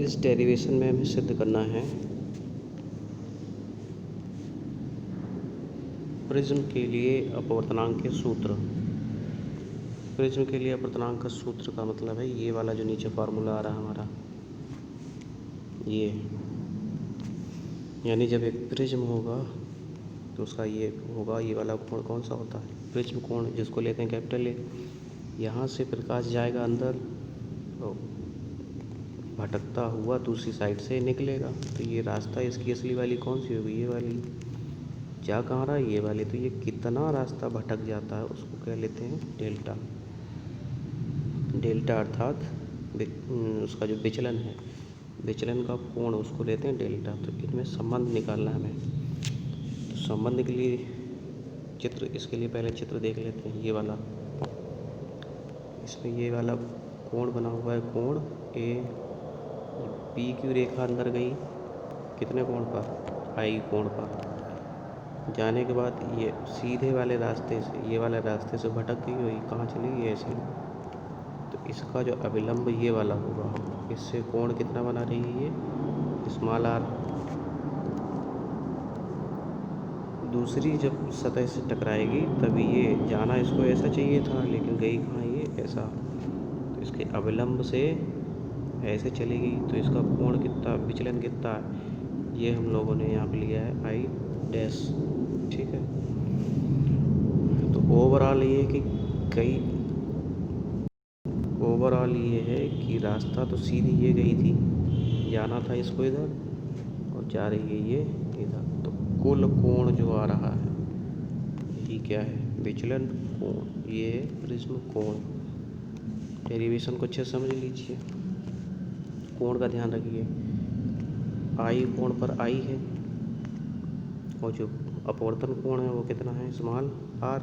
इस डेरिवेशन में हमें सिद्ध करना है प्रिज्म के लिए अपवर्तनांक के सूत्र। प्रिज्म के लिए अपवर्तनांक का सूत्र का मतलब है ये वाला जो नीचे फार्मूला आ रहा है हमारा, ये यानी जब एक प्रिज्म होगा तो उसका ये होगा, ये वाला कोण कौन सा होता है, प्रिज्म कोण, जिसको लेते हैं कैपिटल ए। यहाँ से प्रकाश जाएगा अंदर तो भटकता हुआ दूसरी साइड से निकलेगा, तो ये रास्ता इसकी असली वाली कौन सी होगी, ये वाली। जा कहाँ रहा है, ये वाली। तो ये कितना रास्ता भटक जाता है उसको क्या लेते हैं, डेल्टा। डेल्टा अर्थात उसका जो विचलन है, विचलन का कोण, उसको लेते हैं डेल्टा। तो इनमें संबंध निकालना है हमें। तो संबंध के लिए चित्र, इसके लिए पहले चित्र देख लेते हैं। ये वाला, इसमें ये वाला कोण बना हुआ है, कोण ए। पी की रेखा अंदर गई कितने कोण पर, आई कोण पर। जाने के बाद ये सीधे वाले रास्ते से, ये वाले रास्ते से भटक गई, हुई कहाँ चली गई, ऐसे। तो इसका जो अविलंब ये वाला होगा, इससे कोण कितना बना रही है, ये स्मॉल आर। दूसरी जब सतह से टकराएगी तभी ये, जाना इसको ऐसा चाहिए था लेकिन गई कहाँ, ये ऐसा। तो इसके अविलंब से ऐसे चली गई, तो इसका कोण कितना, विचलन कितना है, ये हम लोगों ने यहाँ पे लिया है आई डैश। ठीक है, तो ओवरऑल ये कि कई, ओवरऑल ये है कि रास्ता तो सीधी ये गई थी, जाना था इसको इधर और जा रही है ये इधर। तो कुल कोण जो आ रहा है यही क्या है, विचलन कोण, ये प्रिज्म कोण। डेरिवेशन को अच्छे से समझ लीजिए, कोण का ध्यान रखिए। आई कोण पर आई है और जो अपवर्तन कोण है वो कितना है, स्मॉल आर।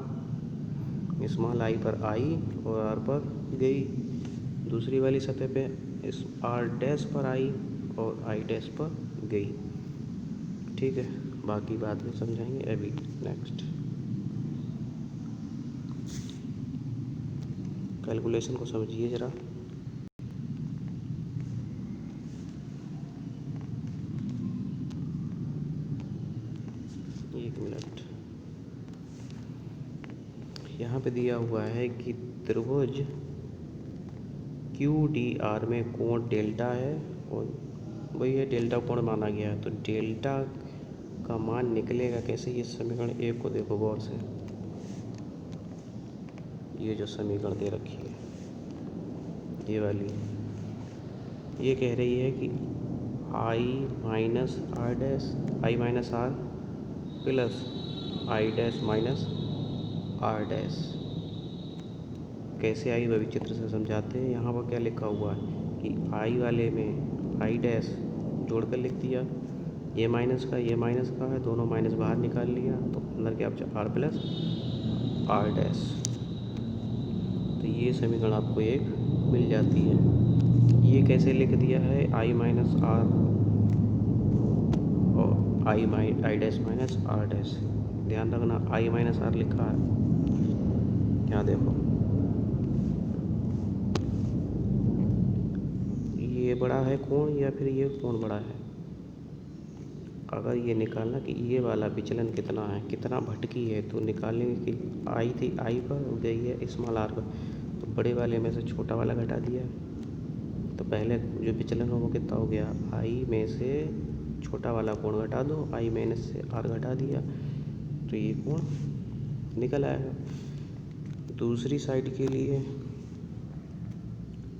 स्मॉल आई पर आई और आर पर गई। दूसरी वाली सतह पे इस आर डैश पर आई और आई डैश पर गई। ठीक है, बाकी बाद में समझाएंगे। अभी नेक्स्ट कैलकुलेशन को समझिए ज़रा। एक मिनट, यहाँ पे दिया हुआ है कि त्रिभुज क्यू डी आर में कोण डेल्टा है और वही है डेल्टा कोण माना गया है। तो डेल्टा का मान निकलेगा कैसे, ये समीकरण एक को देखो गौर से। ये जो समीकरण दे रखी है ये वाली, ये कह रही है कि I minus R dash, I minus R plus I dash minus R dash. कैसे आई, वही चित्र से समझाते हैं। यहाँ पर क्या लिखा हुआ है कि आई वाले में आई डैश जोड़कर लिख दिया, ये माइनस का ये माइनस का है, दोनों माइनस बाहर निकाल लिया, तो अंदर क्या बचा, आर प्लस आर डैश। तो ये समीकरण आपको एक मिल जाती है। ये कैसे लिख दिया है, आई माइनस आर और I dash minus R dash. ध्यान रखना आई माइनस आर लिखा है, यहाँ देखो ये बड़ा है कोण या फिर ये कोण बड़ा है। अगर ये निकालना कि ये वाला विचलन कितना है, कितना भटकी है, तो निकालेंगे कि आई थी आई पर, गई है स्मॉल आर पर, तो बड़े वाले में से छोटा वाला घटा दिया। तो पहले जो विचलन हो वो कितना हो गया, आई में से छोटा वाला कोण घटा दो, आई माइनस से आर घटा दिया, तो ये कोण निकल आएगा। दूसरी साइड के लिए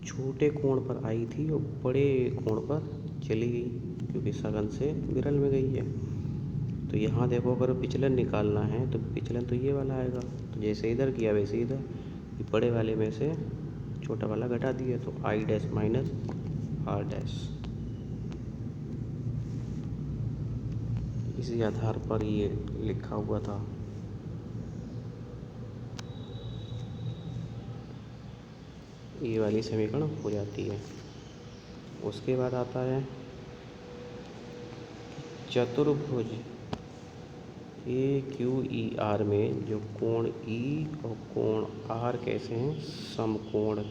छोटे कोण पर आई थी और बड़े कोण पर चली गई क्योंकि सघन से विरल में गई है। तो यहाँ देखो अगर विचलन निकालना है तो विचलन तो ये वाला आएगा, तो जैसे इधर किया वैसे इधर, बड़े वाले में से छोटा वाला घटा दिया, तो I dash minus R dash. इसी आधार पर ये लिखा हुआ था। ये वाली समीकरण हो जाती है। उसके बाद आता है चतुर्भुज ए क्यू ई आर में जो कोण ई और कोण आर कैसे हैं, समकोण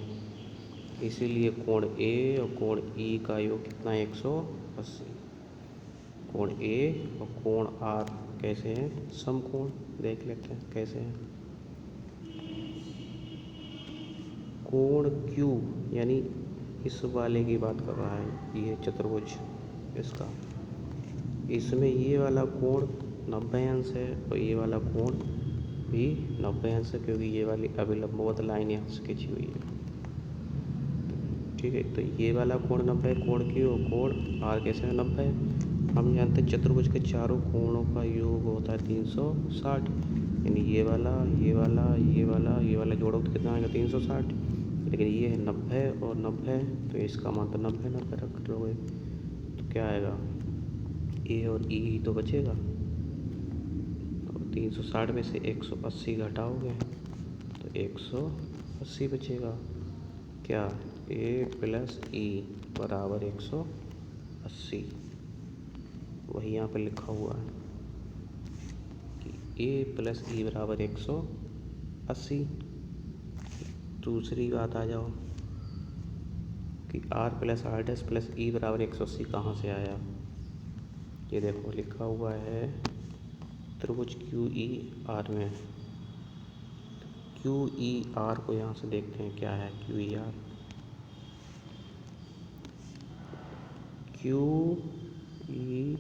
इसीलिए कोण ए और कोण ई का योग कितना है 180। कोण ए और कोण आर कैसे हैं, समकोण। देख लेते हैं कैसे हैं। कोण क्यू यानी इस वाले की बात कर रहा है, ये चतुर्भुज इसका, इसमें ये वाला कोण 90 अंश है और ये वाला कोण भी 90 अंश है, क्योंकि ये वाली अभिलंबवत लाइन यहाँ से खींची हुई है। ठीक है, तो ये वाला कोण 90 कोण क्यू और कोण आर कैसे है 90। हम जानते हैं चतुर्भुज के चारों कोणों का योग होता है 360, यानी ये वाला ये वाला ये वाला ये वाला जोड़ो तो कितना आएगा 360, लेकिन ये है 90 और 90, तो इसका मान तो 90 रख लोगे तो क्या आएगा, ए और ई तो बचेगा। और 360 में से 180 घटाओगे तो 180 बचेगा। क्या, ए प्लस ई बराबर 180, वही यहाँ पे लिखा हुआ है कि ए प्लस ई बराबर 180। दूसरी बात आ जाओ कि R plus R dash plus E बराबर 180 कहाँ से आया। ये देखो लिखा हुआ है त्रिभुज क्यू ई आर में। क्यू ई आर को यहाँ से देखते हैं क्या है Q E R. Q E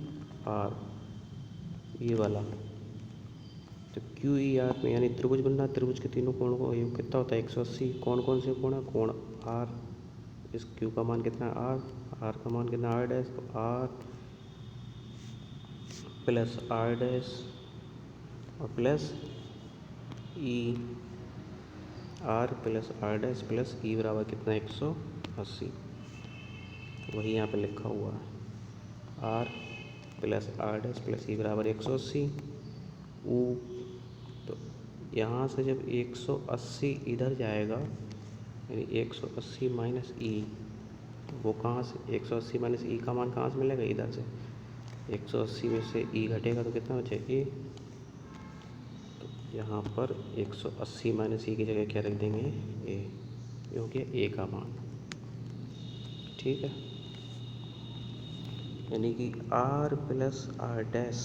R ये वाला, तो क्यू ई आर में यानी त्रिभुज बनना, त्रिभुज के तीनों कोणों का योग कितना होता है 180। कौन कौन से कोण है, कोण आर, इस क्यू का मान कितना है आर का मान कितना आर डैश, तो आर प्लस आर डैश और plus E, R plus R dash plus E बराबर कितना 180, वही यहाँ पे लिखा हुआ है R plus R dash plus E बराबर 180। ऊ तो यहाँ से जब 180 इधर जाएगा यानी 180 माइनस ई, वो कहाँ से 180 माइनस ई का मान कहाँ से मिलेगा, इधर से 180 में से ई घटेगा तो कितना बचेगा ए। तो यहाँ पर 180 माइनस ई की जगह क्या रख देंगे ए, जो कि ए का मान। ठीक है, यानी कि आर प्लस आर डैश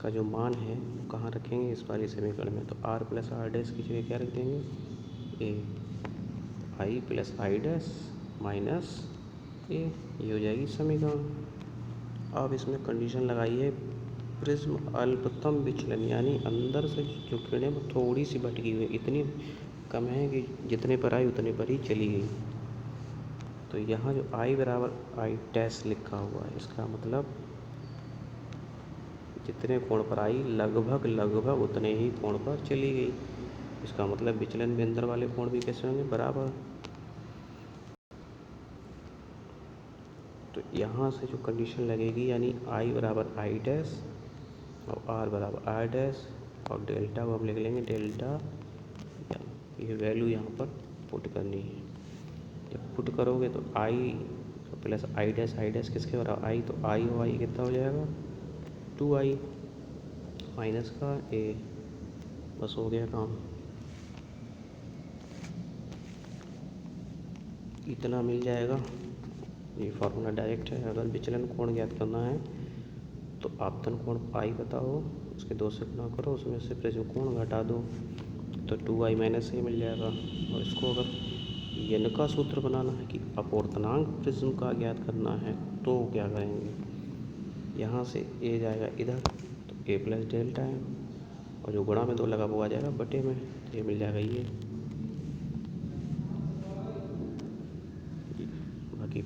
का जो मान है वो कहाँ रखेंगे इस वाली समीकरण में, तो आर प्लस आर डैश की जगह क्या रख देंगे ए, आई प्लस आई डैश माइनस ए, ये हो जाएगी समीकरण। अब इसमें कंडीशन लगाइए प्रिज्म अल्पतम विचलन, यानी अंदर से जो किरणें वो थोड़ी सी भटकी हुई, इतनी कम है कि जितने पर आई उतने पर ही चली गई। तो यहाँ जो आई बराबर आई डैश लिखा हुआ है, इसका मतलब जितने कोण पर आई लगभग उतने ही कोण पर चली गई। इसका मतलब विचलन में अंदर वाले कोण भी कैसे होंगे, बराबर। तो यहाँ से जो कंडीशन लगेगी यानी आई बराबर आई डैश और आर बराबर आर डैश और डेल्टा को हम लिख लेंगे डेल्टा, ये वैल्यू यहाँ पर पुट करनी है। जब पुट करोगे तो आई प्लस आई डैश किसके बराबर आई, तो आई और आई कितना हो जाएगा 2i माइनस का ए, बस हो गया काम। इतना मिल जाएगा, ये फार्मूला डायरेक्ट है। अगर विचलन कोण ज्ञात करना है तो आपतन कोण पाई बताओ, उसके 2 से गुणा करो, उसमें से प्रिज्म कोण घटा दो तो 2i माइनस ए मिल जाएगा। और इसको अगर यन का सूत्र बनाना है कि अपवर्तनांक प्रिज्म का ज्ञात करना है तो क्या करेंगे, यहाँ से ए जाएगा इधर तो ए प्लस डेल्टा है, और जो गुणा में 2 लगा वो आ जाएगा बटे में, तो ये मिल जाएगा ये। बाकी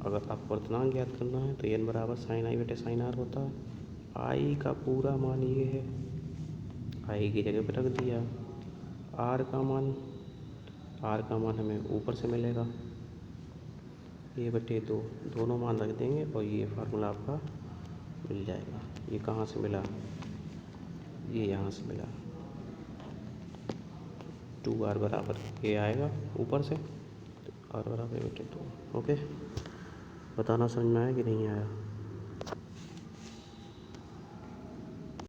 अगर अपवर्तनांक ज्ञात करना है तो एन बराबर साइन आई बटे साइन आर होता है। आई का पूरा मान ये है, आई की जगह पर रख दिया। आर का मान हमें ऊपर से मिलेगा ये बटे 2, दोनों मान रख देंगे और ये फार्मूला आपका मिल जाएगा। ये कहाँ से मिला, ये यहाँ से मिला 2r बराबर ये आएगा ऊपर से, तो r बराबर बटे 2। ओके, बताना समझ में आया कि नहीं आया।